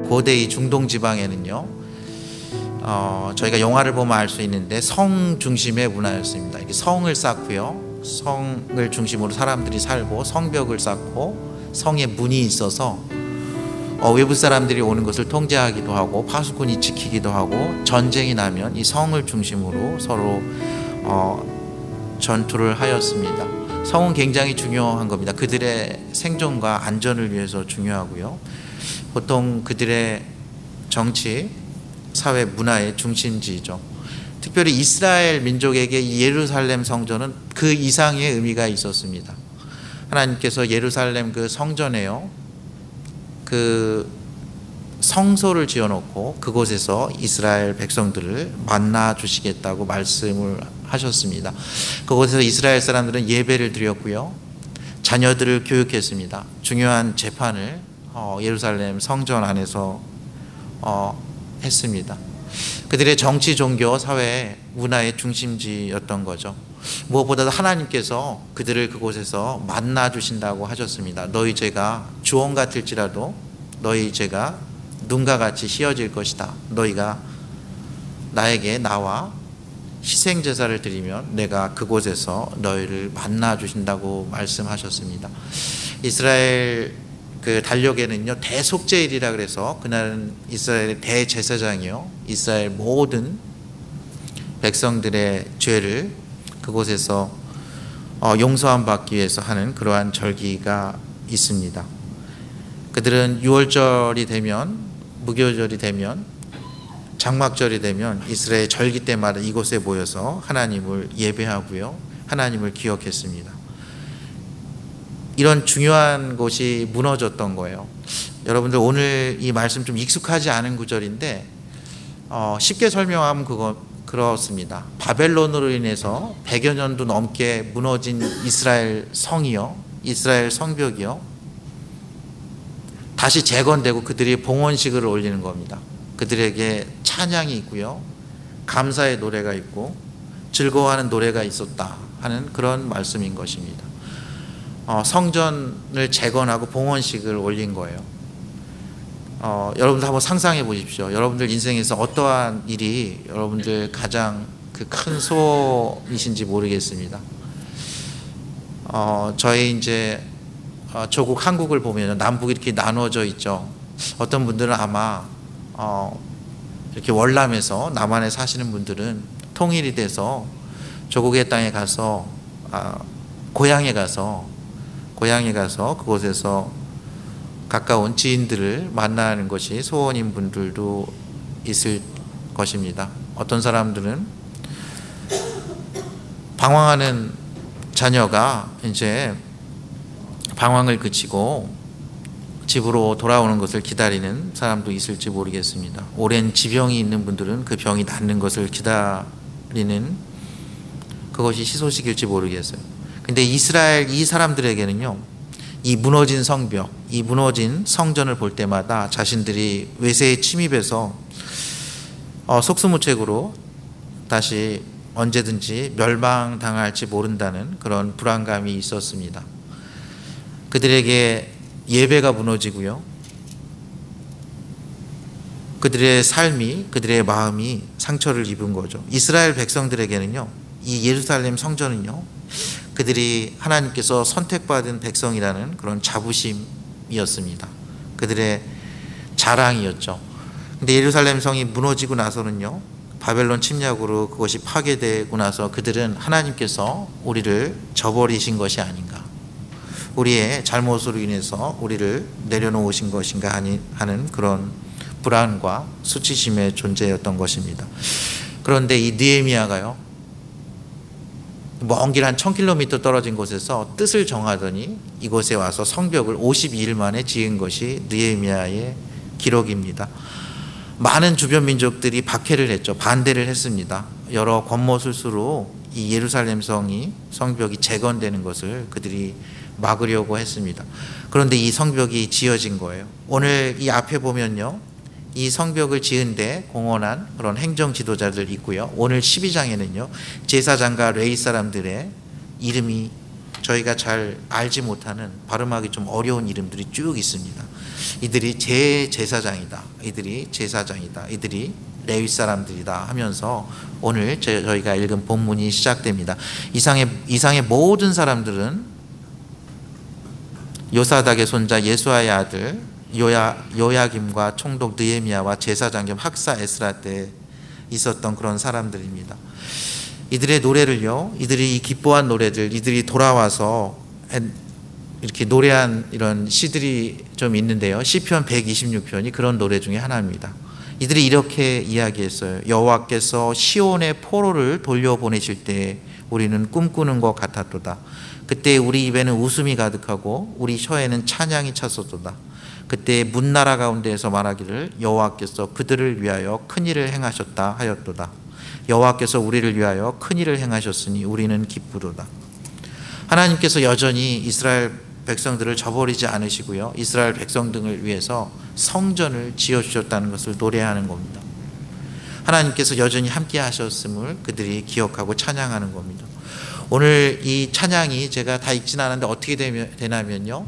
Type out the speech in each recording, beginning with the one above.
고대 중동 지방에는요, 저희가 영화를 보면 알 수 있는데 성 중심의 문화였습니다. 이렇게 성을 쌓고요, 성을 중심으로 사람들이 살고 성벽을 쌓고 성에 문이 있어서 외부 사람들이 오는 것을 통제하기도 하고 파수꾼이 지키기도 하고, 전쟁이 나면 이 성을 중심으로 서로 전투를 하였습니다. 성은 굉장히 중요한 겁니다. 그들의 생존과 안전을 위해서 중요하고요, 보통 그들의 정치, 사회, 문화의 중심지죠. 특별히 이스라엘 민족에게 이 예루살렘 성전은 그 이상의 의미가 있었습니다. 하나님께서 예루살렘 그 성전에요, 그 성소를 지어놓고 그곳에서 이스라엘 백성들을 만나 주시겠다고 말씀을 하셨습니다. 그곳에서 이스라엘 사람들은 예배를 드렸고요, 자녀들을 교육했습니다. 중요한 재판을 예루살렘 성전 안에서 했습니다. 그들의 정치, 종교, 사회, 문화의 중심지였던 거죠. 무엇보다도 하나님께서 그들을 그곳에서 만나 주신다고 하셨습니다. 너희 죄가 주홍 같을지라도 너희 죄가 눈과 같이 휘어질 것이다. 너희가 나에게 나와 희생 제사를 드리면 내가 그곳에서 너희를 만나 주신다고 말씀하셨습니다. 이스라엘 그 달력에는요, 대속죄일이라 그래서 그날은 이스라엘의 대제사장이요, 이스라엘 모든 백성들의 죄를 그곳에서 용서함 받기 위해서 하는 그러한 절기가 있습니다. 그들은 유월절이 되면, 무교절이 되면, 장막절이 되면 이스라엘 절기 때마다 이곳에 모여서 하나님을 예배하고요, 하나님을 기억했습니다. 이런 중요한 곳이 무너졌던 거예요. 여러분들 오늘 이 말씀 좀 익숙하지 않은 구절인데 쉽게 설명하면 그렇습니다. 바벨론으로 인해서 100여 년도 넘게 무너진 이스라엘 성이요, 이스라엘 성벽이요, 다시 재건되고 그들이 봉헌식을 올리는 겁니다. 그들에게 찬양이 있고요, 감사의 노래가 있고 즐거워하는 노래가 있었다 하는 그런 말씀인 것입니다. 성전을 재건하고 봉헌식을 올린 거예요. 여러분들 한번 상상해 보십시오. 여러분들 인생에서 어떠한 일이 여러분들 가장 그 큰 소원이신지 모르겠습니다. 저희 이제 조국 한국을 보면 남북이 이렇게 나눠져 있죠. 어떤 분들은 아마 이렇게 월남에서 남한에 사시는 분들은 통일이 돼서 조국의 땅에 가서 고향에 가서 그곳에서 가까운 지인들을 만나는 것이 소원인 분들도 있을 것입니다. 어떤 사람들은 방황하는 자녀가 이제 방황을 그치고 집으로 돌아오는 것을 기다리는 사람도 있을지 모르겠습니다. 오랜 지병이 있는 분들은 그 병이 낫는 것을 기다리는 그것이 희소식일지 모르겠어요. 근데 이스라엘 이 사람들에게는요, 이 무너진 성벽, 이 무너진 성전을 볼 때마다 자신들이 외세에 침입해서 속수무책으로 다시 언제든지 멸망당할지 모른다는 그런 불안감이 있었습니다. 그들에게 예배가 무너지고요, 그들의 삶이, 그들의 마음이 상처를 입은 거죠. 이스라엘 백성들에게는요, 이 예루살렘 성전은요, 그들이 하나님께서 선택받은 백성이라는 그런 자부심이었습니다. 그들의 자랑이었죠. 근데 예루살렘 성이 무너지고 나서는요, 바벨론 침략으로 그것이 파괴되고 나서 그들은 하나님께서 우리를 저버리신 것이 아닌가, 우리의 잘못으로 인해서 우리를 내려놓으신 것인가 하는 그런 불안과 수치심의 존재였던 것입니다. 그런데 이 느헤미야가요, 먼 길 한 1000km 떨어진 곳에서 뜻을 정하더니 이곳에 와서 성벽을 52일 만에 지은 것이 느헤미야의 기록입니다. 많은 주변 민족들이 박해를 했죠. 반대를 했습니다. 여러 권모술수로 이 예루살렘 성벽이 재건되는 것을 그들이 막으려고 했습니다. 그런데 이 성벽이 지어진 거예요. 오늘 이 앞에 보면요, 이 성벽을 지은데 공헌한 그런 행정 지도자들 있고요, 오늘 12장에는요 제사장과 레위 사람들의 이름이 저희가 잘 알지 못하는, 발음하기 좀 어려운 이름들이 쭉 있습니다. 이들이 제 제사장이다. 이들이 제사장이다. 이들이 레위 사람들이다 하면서 오늘 저희가 읽은 본문이 시작됩니다. 이상의 모든 사람들은 요사닥의 손자 예수아의 아들 요야김과 총독 느헤미야와 제사장 겸 학사 에스라 때 있었던 그런 사람들입니다. 이들의 노래를요, 이들이 기뻐한 노래들, 이들이 돌아와서 이렇게 노래한 이런 시들이 좀 있는데요. 시편 126편이 그런 노래 중에 하나입니다. 이들이 이렇게 이야기했어요. 여호와께서 시온의 포로를 돌려보내실 때 우리는 꿈꾸는 것 같았도다. 그때 우리 입에는 웃음이 가득하고 우리 혀에는 찬양이 찼었도다. 그때 문나라 가운데에서 말하기를 여호와께서 그들을 위하여 큰일을 행하셨다 하였도다. 여호와께서 우리를 위하여 큰일을 행하셨으니 우리는 기쁘도다. 하나님께서 여전히 이스라엘 백성들을 저버리지 않으시고요, 이스라엘 백성들을 위해서 성전을 지어주셨다는 것을 노래하는 겁니다. 하나님께서 여전히 함께 하셨음을 그들이 기억하고 찬양하는 겁니다. 오늘 이 찬양이 제가 다 읽진 않았는데 어떻게 되냐면요,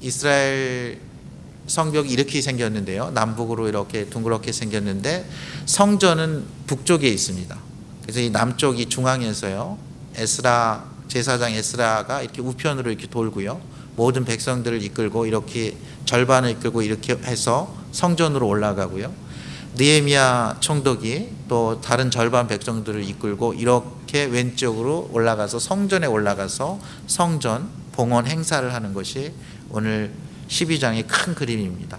이스라엘 성벽이 이렇게 생겼는데요, 남북으로 이렇게 둥그렇게 생겼는데 성전은 북쪽에 있습니다. 그래서 이 남쪽이 중앙에서요, 제사장 에스라가 이렇게 우편으로 이렇게 돌고요, 모든 백성들을 이끌고 이렇게 절반을 이끌고 이렇게 해서 성전으로 올라가고요, 느헤미야 총독이 또 다른 절반 백성들을 이끌고 이렇게 왼쪽으로 올라가서 성전에 올라가서 성전 봉헌 행사를 하는 것이 오늘 12장의 큰 그림입니다.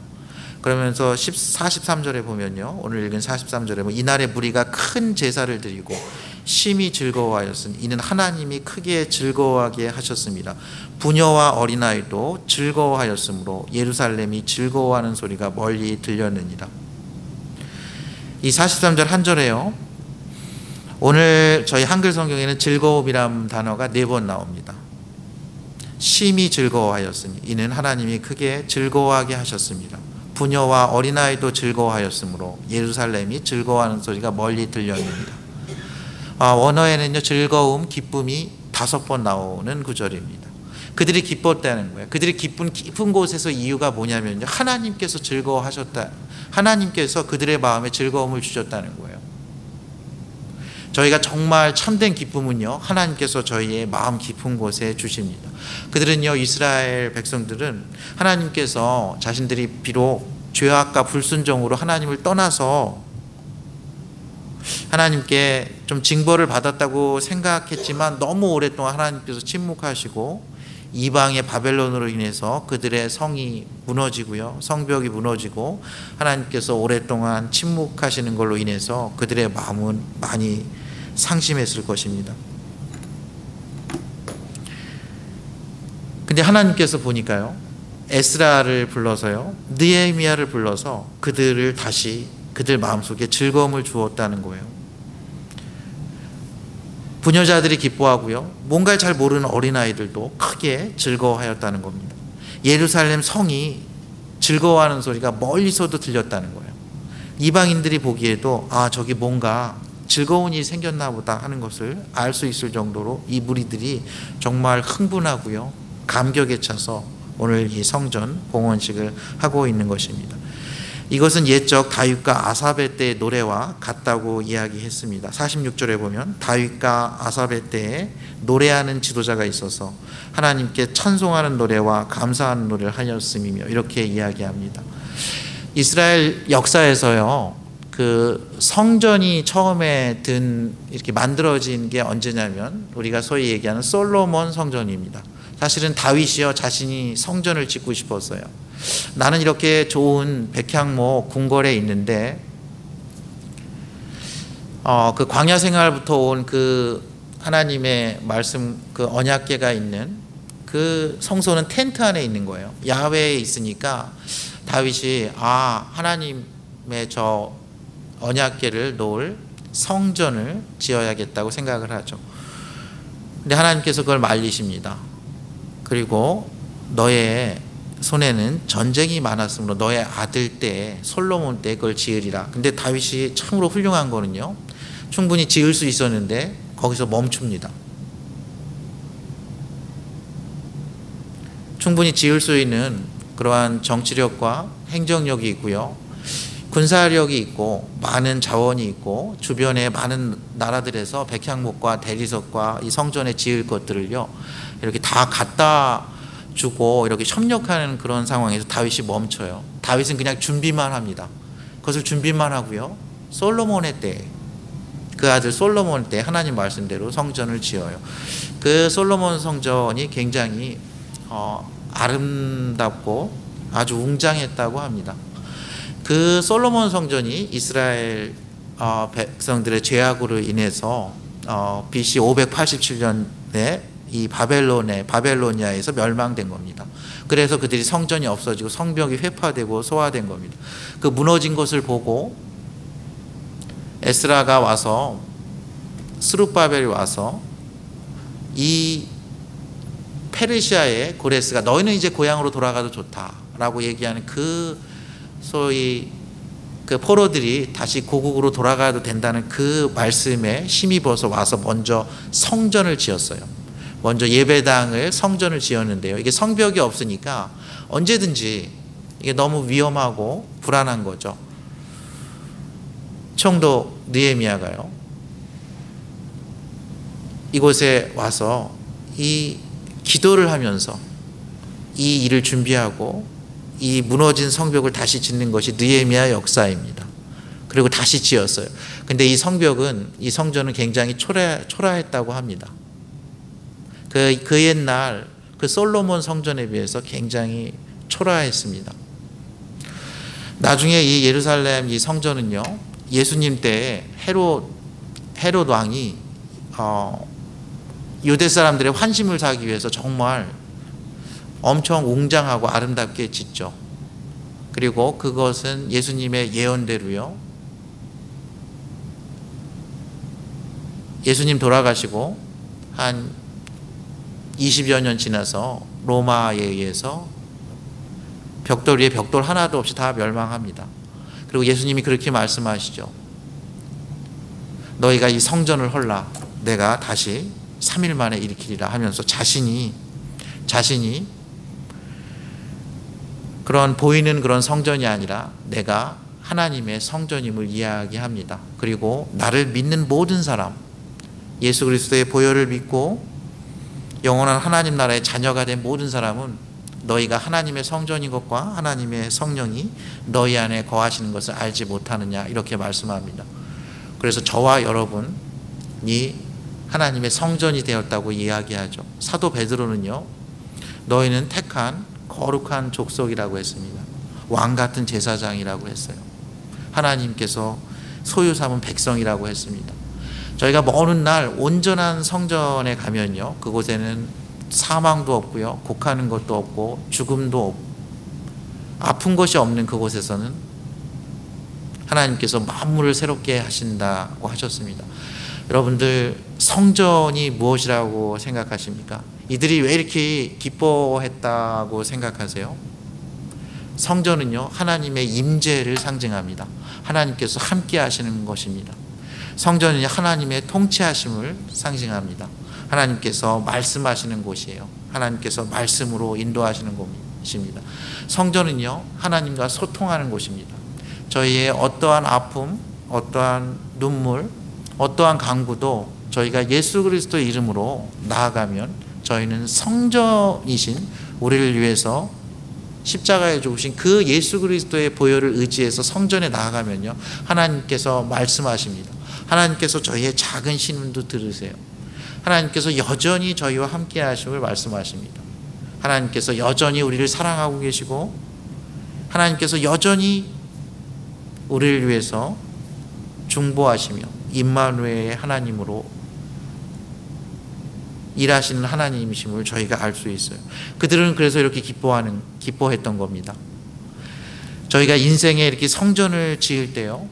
그러면서 43절에 보면요, 오늘 읽은 43절에 보면 이날에 무리가 큰 제사를 드리고 심히 즐거워하였으니 이는 하나님이 크게 즐거워하게 하셨습니다. 부녀와 어린아이도 즐거워하였으므로 예루살렘이 즐거워하는 소리가 멀리 들렸느니라. 이 43절 한 절에요, 오늘 저희 한글 성경에는 즐거움이란 단어가 4번 나옵니다. 심히 즐거워하였으니 이는 하나님이 크게 즐거워하게 하셨습니다. 부녀와 어린아이도 즐거워하였으므로 예루살렘이 즐거워하는 소리가 멀리 들렸습니다. 원어에는요, 즐거움, 기쁨이 5번 나오는 구절입니다. 그들이 기뻤다는 거예요. 그들이 깊은 곳에서 이유가 뭐냐면요, 하나님께서 즐거워하셨다. 하나님께서 그들의 마음에 즐거움을 주셨다는 거예요. 저희가 정말 참된 기쁨은요, 하나님께서 저희의 마음 깊은 곳에 주십니다. 그들은요, 이스라엘 백성들은 하나님께서 자신들이 비록 죄악과 불순종으로 하나님을 떠나서 하나님께 좀 징벌을 받았다고 생각했지만 너무 오랫동안 하나님께서 침묵하시고 이방의 바벨론으로 인해서 그들의 성이 무너지고요, 성벽이 무너지고 하나님께서 오랫동안 침묵하시는 걸로 인해서 그들의 마음은 많이 상심했을 것입니다. 근데 하나님께서 보니까요, 에스라를 불러서요, 느헤미야를 불러서 그들을 다시 그들 마음속에 즐거움을 주었다는 거예요. 부녀자들이 기뻐하고요, 뭔가를 잘 모르는 어린아이들도 크게 즐거워하였다는 겁니다. 예루살렘 성이 즐거워하는 소리가 멀리서도 들렸다는 거예요. 이방인들이 보기에도 저기 뭔가 즐거운 일이 생겼나 보다 하는 것을 알 수 있을 정도로 이 무리들이 정말 흥분하고요, 감격에 차서 오늘 이 성전 봉헌식을 하고 있는 것입니다. 이것은 옛적 다윗과 아삽의 때의 노래와 같다고 이야기했습니다. 46절에 보면 다윗과 아삽의 때에 노래하는 지도자가 있어서 하나님께 찬송하는 노래와 감사하는 노래를 하였음이며 이렇게 이야기합니다. 이스라엘 역사에서요, 그 성전이 처음에 이렇게 만들어진 게 언제냐면 우리가 소위 얘기하는 솔로몬 성전입니다. 사실은 다윗이요, 자신이 성전을 짓고 싶었어요. 나는 이렇게 좋은 백향목 궁궐에 있는데 그 광야 생활부터 온 그 하나님의 말씀, 그 언약궤가 있는 그 성소는 텐트 안에 있는 거예요. 야훼에 있으니까 다윗이 하나님의 저 언약궤를 놓을 성전을 지어야겠다고 생각을 하죠. 근데 하나님께서 그걸 말리십니다. 그리고 너의 손에는 전쟁이 많았으므로 너의 아들 때 솔로몬 때 그걸 지으리라. 근데 다윗이 참으로 훌륭한 거는요, 충분히 지을 수 있었는데 거기서 멈춥니다. 충분히 지을 수 있는 그러한 정치력과 행정력이 있고요. 군사력이 있고 많은 자원이 있고 주변에 많은 나라들에서 백향목과 대리석과 이 성전에 지을 것들을요 이렇게 다 갖다 주고 이렇게 협력하는 그런 상황에서 다윗이 멈춰요. 다윗은 그냥 준비만 합니다. 그것을 준비만 하고요. 솔로몬의 때, 그 아들 솔로몬 때 하나님 말씀대로 성전을 지어요. 그 솔로몬 성전이 굉장히 아름답고 아주 웅장했다고 합니다. 그 솔로몬 성전이 이스라엘 백성들의 죄악으로 인해서 BC 587년에 이 바벨로니아에서 멸망된 겁니다. 그래서 그들이 성전이 없어지고 성벽이 회파되고 소화된 겁니다. 그 무너진 것을 보고 에스라가 와서, 스룹바벨이 와서 이 페르시아의 고레스가 너희는 이제 고향으로 돌아가도 좋다라고 얘기하는 그 소위 그 포로들이 다시 고국으로 돌아가도 된다는 그 말씀에 힘입어서 와서 먼저 성전을 지었어요. 먼저 예배당을 성전을 지었는데요. 이게 성벽이 없으니까 언제든지 이게 너무 위험하고 불안한 거죠. 총독 느헤미야가요, 이곳에 와서 이 기도를 하면서 이 일을 준비하고 이 무너진 성벽을 다시 짓는 것이 느헤미야 역사입니다. 그리고 다시 지었어요. 근데 이 성전은 굉장히 초라했다고 합니다. 그 옛날 그 솔로몬 성전에 비해서 굉장히 초라했습니다. 나중에 이 예루살렘 이 성전은요, 예수님 때 헤롯 왕이 유대 사람들의 환심을 사기 위해서 정말 엄청 웅장하고 아름답게 짓죠. 그리고 그것은 예수님의 예언대로요, 예수님 돌아가시고 한 20여 년 지나서 로마에 의해서 벽돌 위에 벽돌 하나도 없이 다 멸망합니다. 그리고 예수님이 그렇게 말씀하시죠. 너희가 이 성전을 헐라 내가 다시 3일 만에 일으키리라 하면서 자신이 그런 보이는 그런 성전이 아니라 내가 하나님의 성전임을 이야기합니다. 그리고 나를 믿는 모든 사람, 예수 그리스도의 보혈을 믿고 영원한 하나님 나라의 자녀가 된 모든 사람은 너희가 하나님의 성전인 것과 하나님의 성령이 너희 안에 거하시는 것을 알지 못하느냐, 이렇게 말씀합니다. 그래서 저와 여러분이 하나님의 성전이 되었다고 이야기하죠. 사도 베드로는요, 너희는 택한 거룩한 족속이라고 했습니다. 왕 같은 제사장이라고 했어요. 하나님께서 소유 삼은 백성이라고 했습니다. 저희가 먼 훗날 온전한 성전에 가면요, 그곳에는 사망도 없고요, 곡하는 것도 없고 죽음도 없고 아픈 것이 없는 그곳에서는 하나님께서 만물을 새롭게 하신다고 하셨습니다. 여러분들, 성전이 무엇이라고 생각하십니까? 이들이 왜 이렇게 기뻐했다고 생각하세요? 성전은요, 하나님의 임재를 상징합니다. 하나님께서 함께 하시는 것입니다. 성전은 하나님의 통치하심을 상징합니다. 하나님께서 말씀하시는 곳이에요. 하나님께서 말씀으로 인도하시는 곳입니다. 성전은요, 하나님과 소통하는 곳입니다. 저희의 어떠한 아픔, 어떠한 눈물, 어떠한 강구도 저희가 예수 그리스도의 이름으로 나아가면 저희는 성전이신 우리를 위해서 십자가에 죽으신 그 예수 그리스도의 보혈을 의지해서 성전에 나아가면요, 하나님께서 말씀하십니다. 하나님께서 저희의 작은 신음도 들으세요. 하나님께서 여전히 저희와 함께 하심을 말씀하십니다. 하나님께서 여전히 우리를 사랑하고 계시고 하나님께서 여전히 우리를 위해서 중보하시며 임마누엘의 하나님으로 일하시는 하나님이심을 저희가 알 수 있어요. 그들은 그래서 이렇게 기뻐했던 겁니다. 저희가 인생에 이렇게 성전을 지을 때요,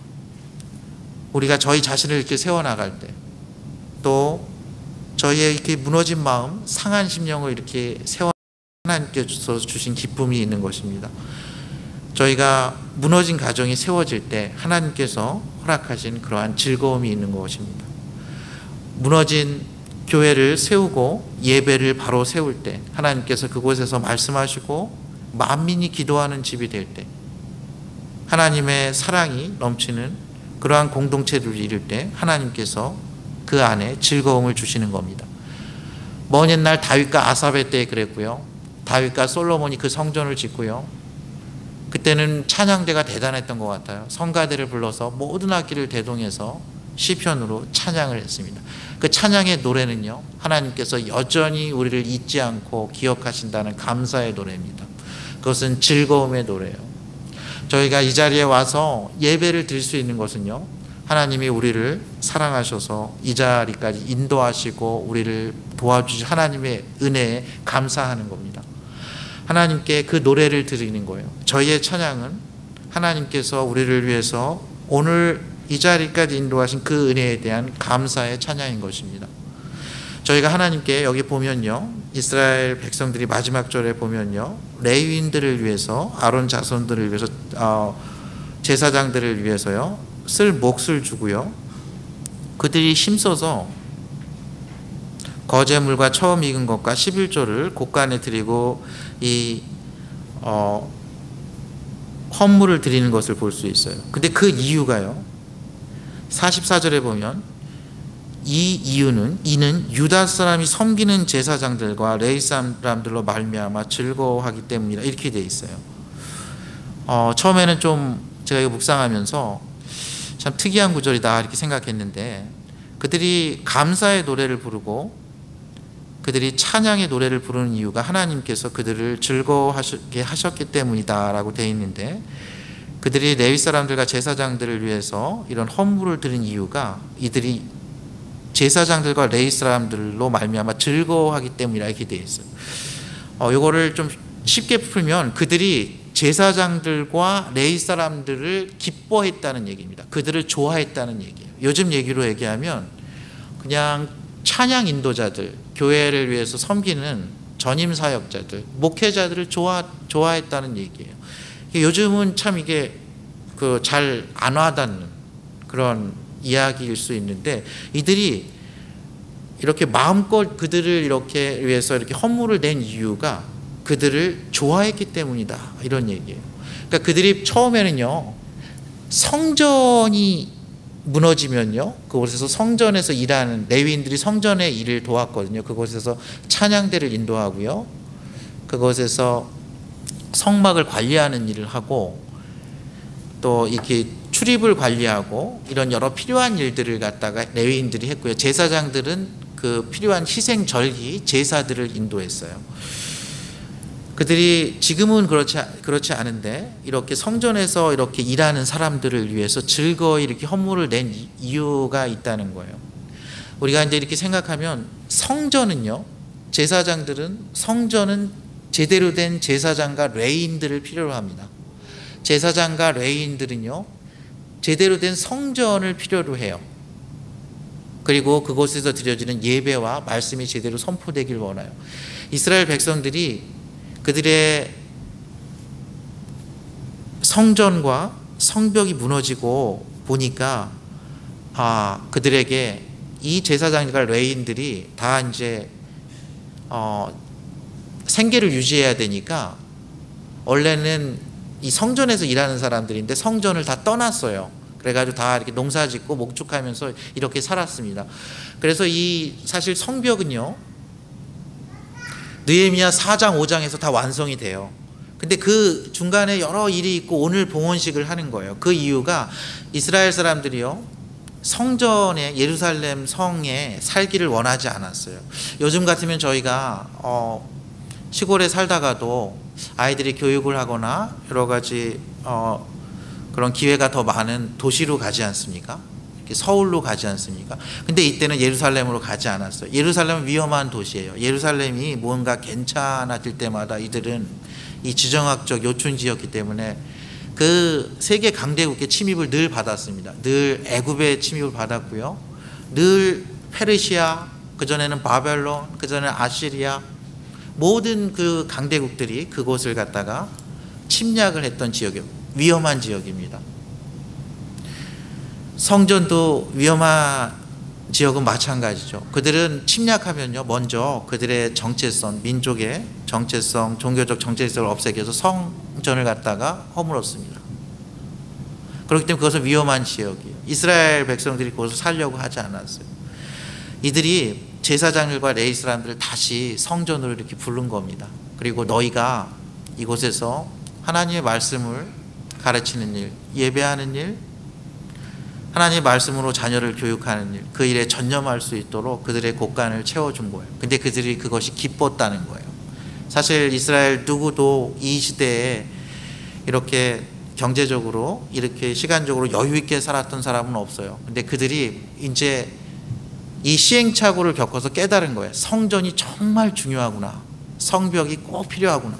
우리가 저희 자신을 이렇게 세워나갈 때, 또 저희의 이렇게 무너진 마음, 상한 심령을 이렇게 세워 하나님께서 주신 기쁨이 있는 것입니다. 저희가 무너진 가정이 세워질 때 하나님께서 허락하신 그러한 즐거움이 있는 것입니다. 무너진 교회를 세우고 예배를 바로 세울 때, 하나님께서 그곳에서 말씀하시고 만민이 기도하는 집이 될 때, 하나님의 사랑이 넘치는 그러한 공동체를 이룰 때 하나님께서 그 안에 즐거움을 주시는 겁니다. 먼 옛날 다윗과 아삽의 때에 그랬고요. 다윗과 솔로몬이 그 성전을 짓고요. 그때는 찬양대가 대단했던 것 같아요. 성가대를 불러서 모든 악기를 대동해서 시편으로 찬양을 했습니다. 그 찬양의 노래는요, 하나님께서 여전히 우리를 잊지 않고 기억하신다는 감사의 노래입니다. 그것은 즐거움의 노래예요. 저희가 이 자리에 와서 예배를 드릴 수 있는 것은요, 하나님이 우리를 사랑하셔서 이 자리까지 인도하시고 우리를 도와주신 하나님의 은혜에 감사하는 겁니다. 하나님께 그 노래를 드리는 거예요. 저희의 찬양은 하나님께서 우리를 위해서 오늘 이 자리까지 인도하신 그 은혜에 대한 감사의 찬양인 것입니다. 저희가 하나님께 여기 보면요, 이스라엘 백성들이 마지막 절에 보면요, 레위인들을 위해서, 아론 자손들을 위해서, 제사장들을 위해서요 쓸 몫을 주고요, 그들이 힘써서 거제물과 처음 익은 것과 11조를 곳간에 드리고 이 헌물을 드리는 것을 볼 수 있어요. 근데 그 이유가요, 44절에 보면 이는 유다 사람이 섬기는 제사장들과 레위 사람들로 말미암아 즐거워하기 때문이라, 이렇게 돼 있어요. 처음에는 좀 제가 이거 묵상하면서 참 특이한 구절이다 이렇게 생각했는데, 그들이 감사의 노래를 부르고 그들이 찬양의 노래를 부르는 이유가 하나님께서 그들을 즐거워하게 하셨기 때문이다라고 되어 있는데, 그들이 레위 사람들과 제사장들을 위해서 이런 헌물을 드린 이유가 이들이 제사장들과 레위 사람들로 말미암아 즐거워하기 때문이라 이렇게 되어 있어요. 이거를 좀 쉽게 풀면 그들이 제사장들과 레위 사람들을 기뻐했다는 얘기입니다. 그들을 좋아했다는 얘기예요. 요즘 얘기로 얘기하면 그냥 찬양 인도자들, 교회를 위해서 섬기는 전임 사역자들, 목회자들을 좋아했다는 얘기예요. 요즘은 참 이게 잘 안 와닿는 그런 이야기일 수 있는데, 이들이 이렇게 마음껏 그들을 이렇게 위해서 이렇게 헌물을 낸 이유가 그들을 좋아했기 때문이다, 이런 얘기예요. 그러니까 그들이 처음에는요, 성전이 무너지면요, 그곳에서 성전에서 일하는 레위인들이 성전의 일을 도왔거든요. 그곳에서 찬양대를 인도하고요, 그곳에서 성막을 관리하는 일을 하고, 또 이렇게 출입을 관리하고 이런 여러 필요한 일들을 갖다가 레위인들이 했고요. 제사장들은 그 필요한 희생 절기 제사들을 인도했어요. 그들이 지금은 그렇지 않은데 이렇게 성전에서 이렇게 일하는 사람들을 위해서 즐거이 이렇게 헌물을 낸 이유가 있다는 거예요. 우리가 이제 이렇게 생각하면 성전은 제대로 된 제사장과 레위인들을 필요로 합니다. 제사장과 레위인들은요, 제대로 된 성전을 필요로 해요. 그리고 그곳에서 드려지는 예배와 말씀이 제대로 선포되길 원해요. 이스라엘 백성들이 그들의 성전과 성벽이 무너지고 보니까 그들에게 이 제사장과 레위인들이 다 이제 생계를 유지해야 되니까, 원래는 이 성전에서 일하는 사람들인데 성전을 다 떠났어요. 그래가지고 다 이렇게 농사짓고 목축하면서 이렇게 살았습니다. 그래서 사실 성벽은요, 느헤미야 4장 5장에서 다 완성이 돼요. 근데 그 중간에 여러 일이 있고 오늘 봉헌식을 하는 거예요. 그 이유가 이스라엘 사람들이요, 성전에, 예루살렘 성에 살기를 원하지 않았어요. 요즘 같으면 저희가 시골에 살다가도 아이들이 교육을 하거나 여러 가지 그런 기회가 더 많은 도시로 가지 않습니까? 서울로 가지 않습니까? 근데 이때는 예루살렘으로 가지 않았어요. 예루살렘은 위험한 도시예요. 예루살렘이 뭔가 괜찮아질 때마다 이들은 이 지정학적 요충지였기 때문에 그 세계 강대국의 침입을 늘 받았습니다. 늘 애굽의 침입을 받았고요, 늘 페르시아, 그전에는 바벨론, 그전에는 아시리아, 모든 그 강대국들이 그곳을 갖다가 침략을 했던 지역이에요. 위험한 지역입니다. 성전도 위험한 지역은 마찬가지죠. 그들은 침략하면요, 먼저 그들의 정체성, 민족의 정체성, 종교적 정체성을 없애기 위해서 성전을 갖다가 허물었습니다. 그렇기 때문에 그것은 위험한 지역이에요. 이스라엘 백성들이 그것을 살려고 하지 않았어요. 이들이 제사장들과 레위 사람들을 다시 성전으로 이렇게 부른 겁니다. 그리고 너희가 이곳에서 하나님의 말씀을 가르치는 일, 예배하는 일, 하나님의 말씀으로 자녀를 교육하는 일, 그 일에 전념할 수 있도록 그들의 곳간을 채워준 거예요. 근데 그들이 그것이 기뻤다는 거예요. 사실 이스라엘 누구도 이 시대에 이렇게 경제적으로 이렇게 시간적으로 여유 있게 살았던 사람은 없어요. 근데 그들이 이제 이 시행착오를 겪어서 깨달은 거예요. 성전이 정말 중요하구나. 성벽이 꼭 필요하구나.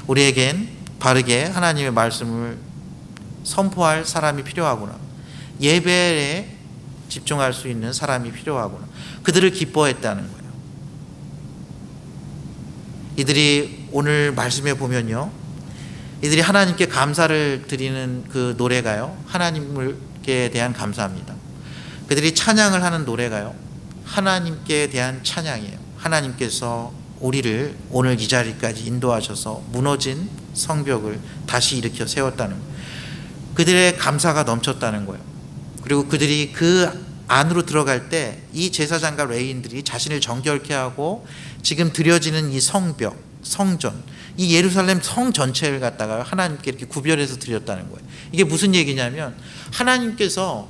우리에겐 바르게 하나님의 말씀을 선포할 사람이 필요하구나. 예배에 집중할 수 있는 사람이 필요하구나. 그들을 기뻐했다는 거예요. 이들이 오늘 말씀에 보면요, 이들이 하나님께 감사를 드리는 그 노래가요, 하나님께 대한 감사합니다. 그들이 찬양을 하는 노래가요, 하나님께 대한 찬양이에요. 하나님께서 우리를 오늘 이 자리까지 인도하셔서 무너진 성벽을 다시 일으켜 세웠다는 거예요. 그들의 감사가 넘쳤다는 거예요. 그리고 그들이 그 안으로 들어갈 때 이 제사장과 레위인들이 자신을 정결케 하고 지금 드려지는 이 성벽, 성전, 이 예루살렘 성 전체를 갖다가 하나님께 이렇게 구별해서 드렸다는 거예요. 이게 무슨 얘기냐면 하나님께서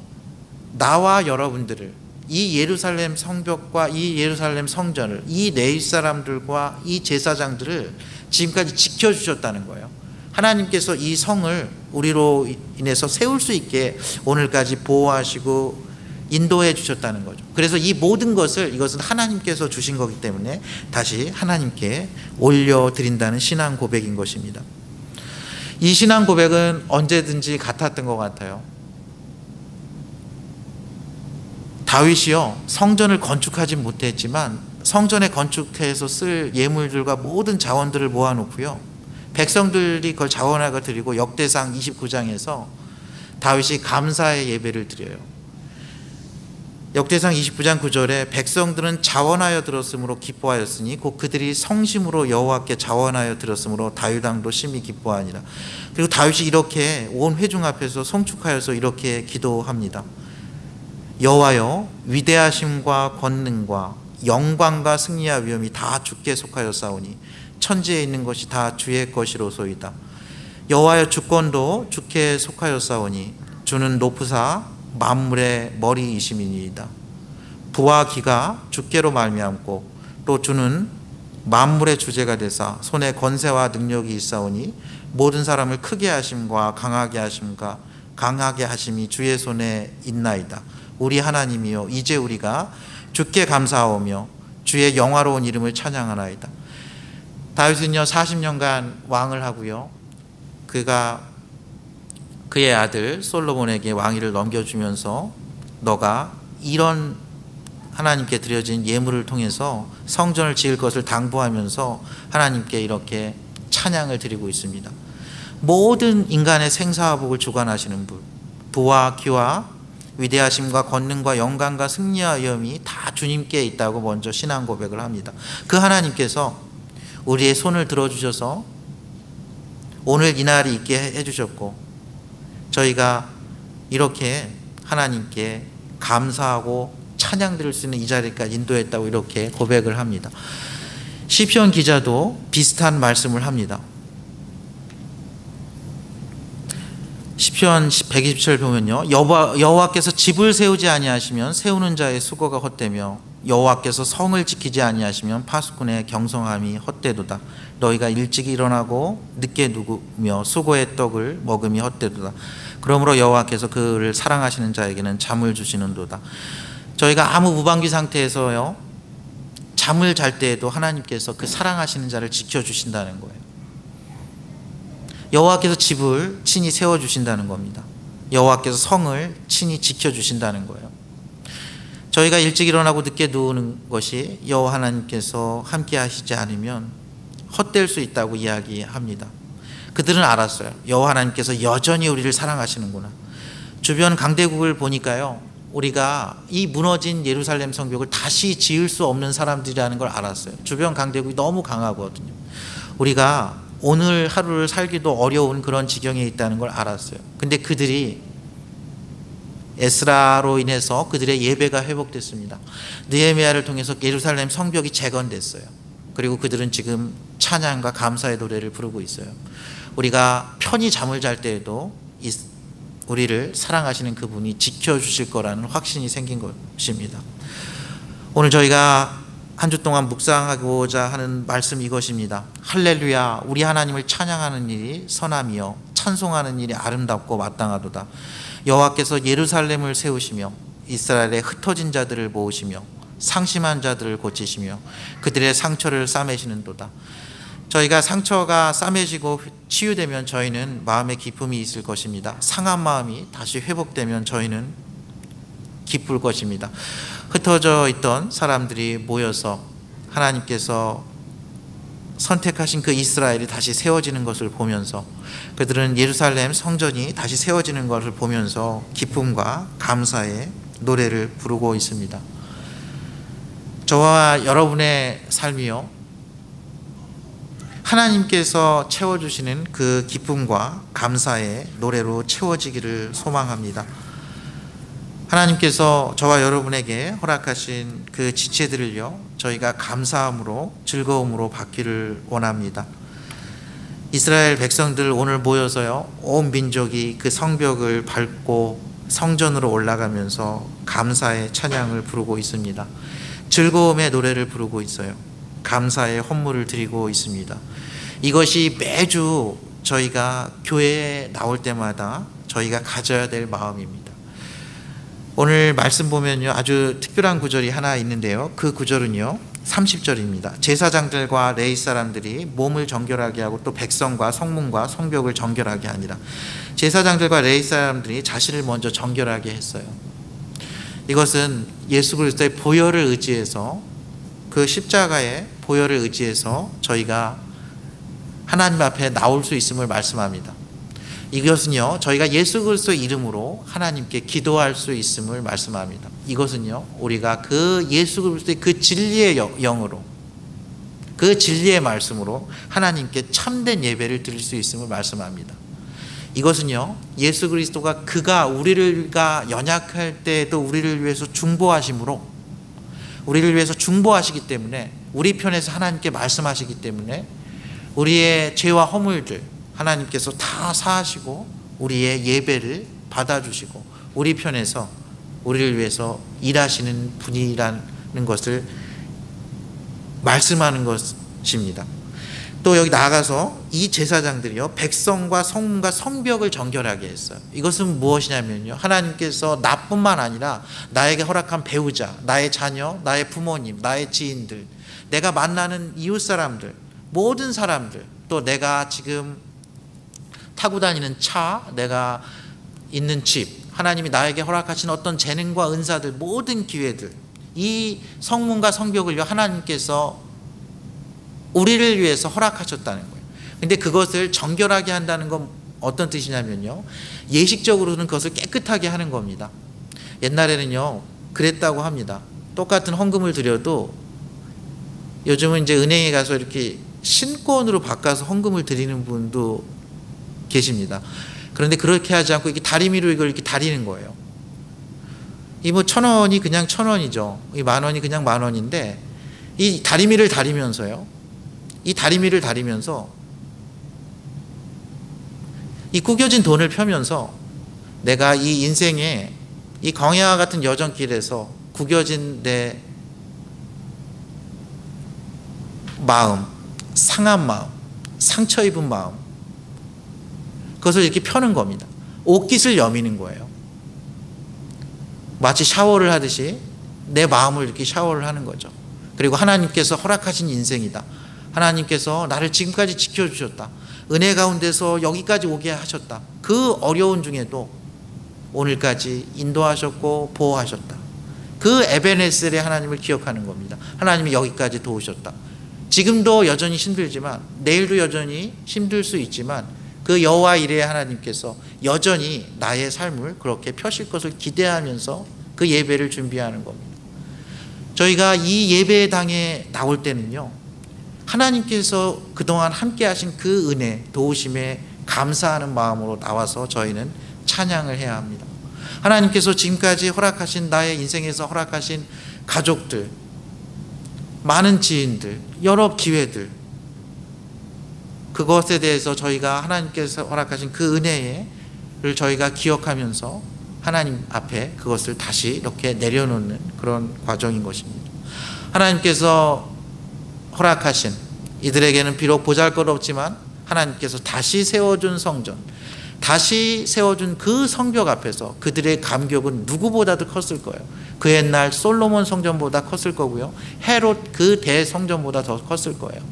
나와 여러분들을 이 예루살렘 성벽과 이 예루살렘 성전을, 이 레위 사람들과 이 제사장들을 지금까지 지켜주셨다는 거예요. 하나님께서 이 성을 우리로 인해서 세울 수 있게 오늘까지 보호하시고 인도해 주셨다는 거죠. 그래서 이 모든 것을, 이것은 하나님께서 주신 거기 때문에 다시 하나님께 올려드린다는 신앙 고백인 것입니다. 이 신앙 고백은 언제든지 같았던 것 같아요. 다윗이요, 성전을 건축하지 못했지만 성전에 건축해서 쓸 예물들과 모든 자원들을 모아놓고요, 백성들이 그걸 자원하게 드리고 역대상 29장에서 다윗이 감사의 예배를 드려요. 역대상 29장 9절에 백성들은 자원하여 들었으므로 기뻐하였으니 곧 그들이 성심으로 여호와께 자원하여 들었으므로 다윗 왕도 심히 기뻐하니라. 그리고 다윗이 이렇게 온 회중 앞에서 송축하여서 이렇게 기도합니다. 여호와여, 위대하심과 권능과 영광과 승리와 위엄이 다 주께 속하였사오니 천지에 있는 것이 다 주의 것이로소이다. 여호와여, 주권도 주께 속하였사오니 주는 높으사 만물의 머리이심이니이다. 부와 기가 주께로 말미암고 또 주는 만물의 주제가 되사 손에 권세와 능력이 있사오니 모든 사람을 크게 하심과 강하게 하심이 주의 손에 있나이다. 우리 하나님이여, 이제 우리가 주께 감사하오며 주의 영화로운 이름을 찬양하나이다. 다윗은요 40년간 왕을 하고요, 그의 아들 솔로몬에게 왕위를 넘겨주면서 너가 이런 하나님께 드려진 예물을 통해서 성전을 지을 것을 당부하면서 하나님께 이렇게 찬양을 드리고 있습니다. 모든 인간의 생사화복을 주관하시는 분, 부와 기와 위대하심과 권능과 영광과 승리와 위엄이 다 주님께 있다고 먼저 신앙 고백을 합니다. 그 하나님께서 우리의 손을 들어주셔서 오늘 이 날이 있게 해주셨고, 저희가 이렇게 하나님께 감사하고 찬양 드릴 수 있는 이 자리까지 인도했다고 이렇게 고백을 합니다. 시편 기자도 비슷한 말씀을 합니다. 시편 120절 보면요, 여호와께서 집을 세우지 아니하시면 세우는 자의 수고가 헛되며 여호와께서 성을 지키지 아니하시면 파수꾼의 경성함이 헛되도다. 너희가 일찍 일어나고 늦게 누우며 수고의 떡을 먹음이 헛되도다. 그러므로 여호와께서 그를 사랑하시는 자에게는 잠을 주시는도다. 저희가 아무 무방비 상태에서요, 잠을 잘 때에도 하나님께서 그 사랑하시는 자를 지켜주신다는 거예요. 여호와께서 집을 친히 세워주신다는 겁니다. 여호와께서 성을 친히 지켜주신다는 거예요. 저희가 일찍 일어나고 늦게 누우는 것이 여호와 하나님께서 함께 하시지 않으면 헛될 수 있다고 이야기합니다. 그들은 알았어요. 여호와 하나님께서 여전히 우리를 사랑하시는구나. 주변 강대국을 보니까요, 우리가 이 무너진 예루살렘 성벽을 다시 지을 수 없는 사람들이라는 걸 알았어요. 주변 강대국이 너무 강하거든요. 우리가 오늘 하루를 살기도 어려운 그런 지경에 있다는 걸 알았어요. 근데 그들이 에스라로 인해서 그들의 예배가 회복됐습니다. 느헤미야를 통해서 예루살렘 성벽이 재건됐어요. 그리고 그들은 지금 찬양과 감사의 노래를 부르고 있어요. 우리가 편히 잠을 잘 때에도 우리를 사랑하시는 그분이 지켜주실 거라는 확신이 생긴 것입니다. 오늘 저희가 한 주 동안 묵상하고자 하는 말씀 이것입니다. 할렐루야, 우리 하나님을 찬양하는 일이 선함이요 찬송하는 일이 아름답고 마땅하도다. 여호와께서 예루살렘을 세우시며 이스라엘의 흩어진 자들을 모으시며 상심한 자들을 고치시며 그들의 상처를 싸매시는도다. 저희가 상처가 싸매지고 치유되면 저희는 마음에 기쁨이 있을 것입니다. 상한 마음이 다시 회복되면 저희는 기쁠 것입니다. 흩어져 있던 사람들이 모여서 하나님께서 선택하신 그 이스라엘이 다시 세워지는 것을 보면서 그들은 예루살렘 성전이 다시 세워지는 것을 보면서 기쁨과 감사의 노래를 부르고 있습니다. 저와 여러분의 삶이요, 하나님께서 채워주시는 그 기쁨과 감사의 노래로 채워지기를 소망합니다. 하나님께서 저와 여러분에게 허락하신 그 지체들을요, 저희가 감사함으로 즐거움으로 받기를 원합니다. 이스라엘 백성들 오늘 모여서요, 온 민족이 그 성벽을 밟고 성전으로 올라가면서 감사의 찬양을 부르고 있습니다. 즐거움의 노래를 부르고 있어요. 감사의 헌물을 드리고 있습니다. 이것이 매주 저희가 교회에 나올 때마다 저희가 가져야 될 마음입니다. 오늘 말씀 보면요, 아주 특별한 구절이 하나 있는데요, 그 구절은요 30절입니다. 제사장들과 레위 사람들이 몸을 정결하게 하고 또 백성과 성문과 성벽을 정결하게 하니라. 제사장들과 레위 사람들이 자신을 먼저 정결하게 했어요. 이것은 예수 그리스도의 보혈을 의지해서, 그 십자가의 보혈을 의지해서 저희가 하나님 앞에 나올 수 있음을 말씀합니다. 이것은요, 저희가 예수 그리스도의 이름으로 하나님께 기도할 수 있음을 말씀합니다. 이것은요, 우리가 그 예수 그리스도의 그 진리의 영으로, 그 진리의 말씀으로 하나님께 참된 예배를 드릴 수 있음을 말씀합니다. 이것은요, 예수 그리스도가 그가 우리가 연약할 때에도 우리를 위해서 중보하심으로, 우리를 위해서 중보하시기 때문에, 우리 편에서 하나님께 말씀하시기 때문에 우리의 죄와 허물들 하나님께서 다 사하시고 우리의 예배를 받아주시고 우리 편에서 우리를 위해서 일하시는 분이라는 것을 말씀하는 것입니다. 또 여기 나아가서 이 제사장들이요, 백성과 성문과 성벽을 정결하게 했어요. 이것은 무엇이냐면요, 하나님께서 나뿐만 아니라 나에게 허락한 배우자, 나의 자녀, 나의 부모님, 나의 지인들, 내가 만나는 이웃 사람들, 모든 사람들, 또 내가 지금 타고 다니는 차, 내가 있는 집, 하나님이 나에게 허락하신 어떤 재능과 은사들, 모든 기회들, 이 성문과 성벽을요, 하나님께서 우리를 위해서 허락하셨다는 거예요. 근데 그것을 정결하게 한다는 건 어떤 뜻이냐면요, 예식적으로는 그것을 깨끗하게 하는 겁니다. 옛날에는요 그랬다고 합니다. 똑같은 헌금을 드려도 요즘은 이제 은행에 가서 이렇게 신권으로 바꿔서 헌금을 드리는 분도 계십니다. 그런데 그렇게 하지 않고 이렇게 다리미로 이걸 이렇게 다리는 거예요. 이 뭐 1,000원이 그냥 1,000원이죠. 이 10,000원이 그냥 10,000원인데 이 다리미를 다리면서요, 이 다리미를 다리면서 이 구겨진 돈을 펴면서 내가 이 인생에 이 광야와 같은 여정길에서 구겨진 내 마음, 상한 마음, 상처 입은 마음, 그것을 이렇게 펴는 겁니다. 옷깃을 여미는 거예요. 마치 샤워를 하듯이 내 마음을 이렇게 샤워를 하는 거죠. 그리고 하나님께서 허락하신 인생이다. 하나님께서 나를 지금까지 지켜주셨다. 은혜 가운데서 여기까지 오게 하셨다. 그 어려운 중에도 오늘까지 인도하셨고 보호하셨다. 그 에베네셀의 하나님을 기억하는 겁니다. 하나님이 여기까지 도우셨다. 지금도 여전히 힘들지만, 내일도 여전히 힘들 수 있지만 그 여호와 이레의 하나님께서 여전히 나의 삶을 그렇게 펴실 것을 기대하면서 그 예배를 준비하는 겁니다. 저희가 이 예배당에 나올 때는요, 하나님께서 그동안 함께 하신 그 은혜, 도우심에 감사하는 마음으로 나와서 저희는 찬양을 해야 합니다. 하나님께서 지금까지 허락하신, 나의 인생에서 허락하신 가족들, 많은 지인들, 여러 기회들, 그것에 대해서 저희가 하나님께서 허락하신 그 은혜를 저희가 기억하면서 하나님 앞에 그것을 다시 이렇게 내려놓는 그런 과정인 것입니다. 하나님께서 허락하신, 이들에게는 비록 보잘것없지만 하나님께서 다시 세워준 성전, 다시 세워준 그 성벽 앞에서 그들의 감격은 누구보다도 컸을 거예요. 그 옛날 솔로몬 성전보다 컸을 거고요, 헤롯 그 대성전보다 더 컸을 거예요.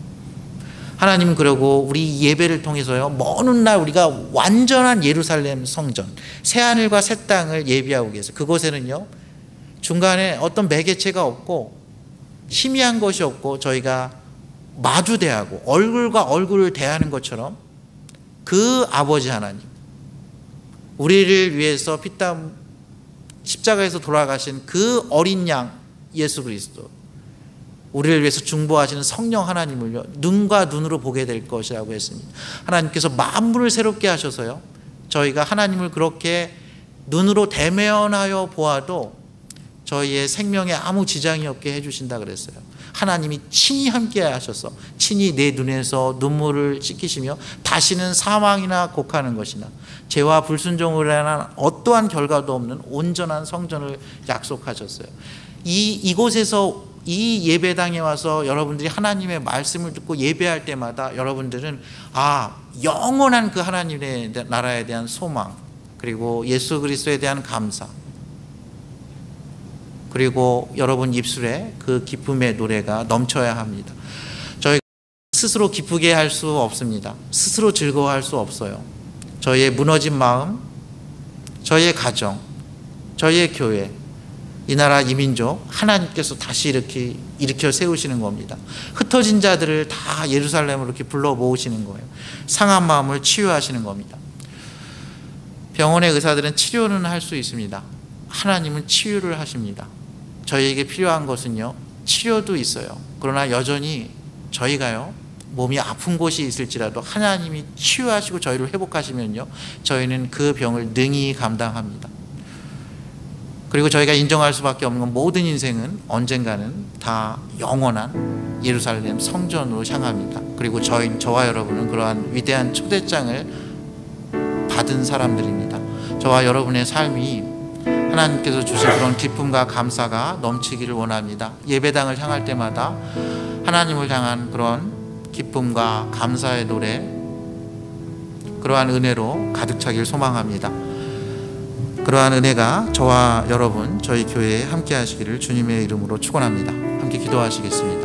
하나님은 그러고 우리 예배를 통해서요, 먼 훗날 우리가 완전한 예루살렘 성전, 새하늘과 새 땅을 예비하고 계세요. 그곳에는요, 중간에 어떤 매개체가 없고 희미한 것이 없고 저희가 마주대하고 얼굴과 얼굴을 대하는 것처럼 그 아버지 하나님, 우리를 위해서 피땀 십자가에서 돌아가신 그 어린 양 예수 그리스도, 우리를 위해서 중보하시는 성령 하나님을요, 눈과 눈으로 보게 될 것이라고 했습니다. 하나님께서 만물을 새롭게 하셔서요, 저희가 하나님을 그렇게 눈으로 대면하여 보아도 저희의 생명에 아무 지장이 없게 해주신다 그랬어요. 하나님이 친히 함께 하셔서 친히 내 눈에서 눈물을 씻기시며 다시는 사망이나 곡하는 것이나 죄와 불순종으로 인한 어떠한 결과도 없는 온전한 성전을 약속하셨어요. 이곳에서 이 예배당에 와서 여러분들이 하나님의 말씀을 듣고 예배할 때마다 여러분들은 영원한 그 하나님의 나라에 대한 소망, 그리고 예수 그리스도에 대한 감사, 그리고 여러분 입술에 그 기쁨의 노래가 넘쳐야 합니다. 저희가 스스로 기쁘게 할 수 없습니다. 스스로 즐거워할 수 없어요. 저희의 무너진 마음, 저희의 가정, 저희의 교회, 이 나라 이 민족 하나님께서 다시 일으켜 세우시는 겁니다. 흩어진 자들을 다 예루살렘으로 이렇게 불러 모으시는 거예요. 상한 마음을 치유하시는 겁니다. 병원의 의사들은 치료는 할 수 있습니다. 하나님은 치유를 하십니다. 저희에게 필요한 것은요, 치료도 있어요. 그러나 여전히 저희가요, 몸이 아픈 곳이 있을지라도 하나님이 치유하시고 저희를 회복하시면요, 저희는 그 병을 능히 감당합니다. 그리고 저희가 인정할 수밖에 없는 건 모든 인생은 언젠가는 다 영원한 예루살렘 성전으로 향합니다. 그리고 저와 여러분은 그러한 위대한 초대장을 받은 사람들입니다. 저와 여러분의 삶이 하나님께서 주신 그런 기쁨과 감사가 넘치기를 원합니다. 예배당을 향할 때마다 하나님을 향한 그런 기쁨과 감사의 노래, 그러한 은혜로 가득 차길 소망합니다. 그러한 은혜가 저와 여러분, 저희 교회에 함께 하시기를 주님의 이름으로 축원합니다. 함께 기도하시겠습니다.